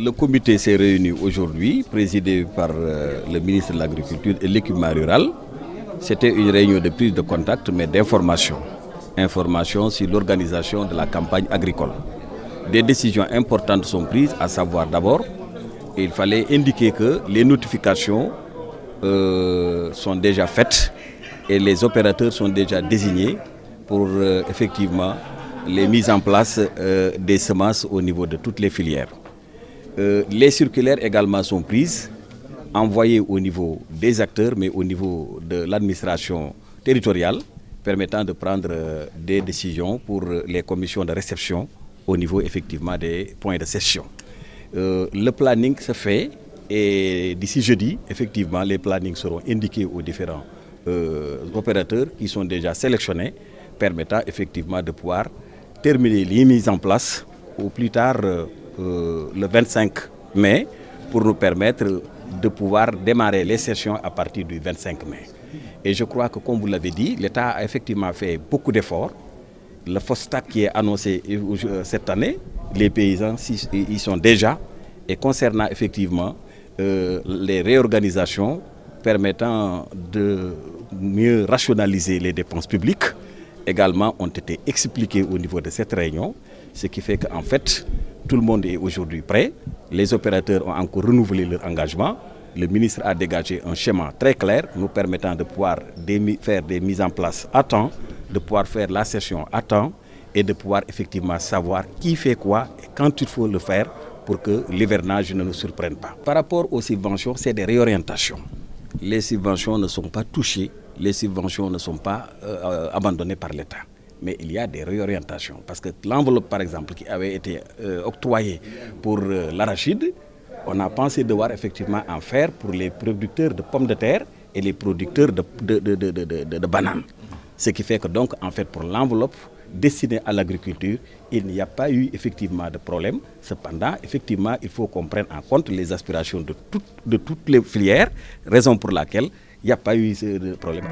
Le comité s'est réuni aujourd'hui, présidé par le ministre de l'Agriculture et l'équipement rural. C'était une réunion de prise de contact, mais d'information. Information sur l'organisation de la campagne agricole. Des décisions importantes sont prises, à savoir d'abord, il fallait indiquer que les notifications sont déjà faites et les opérateurs sont déjà désignés pour effectivement les mises en place des semences au niveau de toutes les filières. Les circulaires également sont prises, envoyées au niveau des acteurs, mais au niveau de l'administration territoriale, permettant de prendre des décisions pour les commissions de réception au niveau effectivement des points de session. Le planning se fait et d'ici jeudi, effectivement, les plannings seront indiqués aux différents opérateurs qui sont déjà sélectionnés, permettant effectivement de pouvoir terminer les mises en place au plus tard le 25 mai pour nous permettre de pouvoir démarrer les sessions à partir du 25 mai. Et je crois que, comme vous l'avez dit, l'État a effectivement fait beaucoup d'efforts. Le FOSTAC qui est annoncé cette année, les paysans y sont déjà. Et concernant effectivement les réorganisations permettant de mieux rationaliser les dépenses publiques, également ont été expliquées au niveau de cette réunion, ce qui fait qu'en fait, tout le monde est aujourd'hui prêt. Les opérateurs ont encore renouvelé leur engagement. Le ministre a dégagé un schéma très clair nous permettant de pouvoir faire des mises en place à temps, de pouvoir faire la session à temps et de pouvoir effectivement savoir qui fait quoi et quand il faut le faire pour que l'hivernage ne nous surprenne pas. Par rapport aux subventions, c'est des réorientations. Les subventions ne sont pas touchées, les subventions ne sont pas abandonnées par l'État. Mais il y a des réorientations. Parce que l'enveloppe, par exemple, qui avait été octroyée pour l'arachide, on a pensé devoir effectivement en faire pour les producteurs de pommes de terre et les producteurs de bananes. Ce qui fait que donc, en fait, pour l'enveloppe destinée à l'agriculture, il n'y a pas eu effectivement de problème. Cependant, effectivement, il faut qu'on prenne en compte les aspirations de toutes les filières, raison pour laquelle il n'y a pas eu de problème.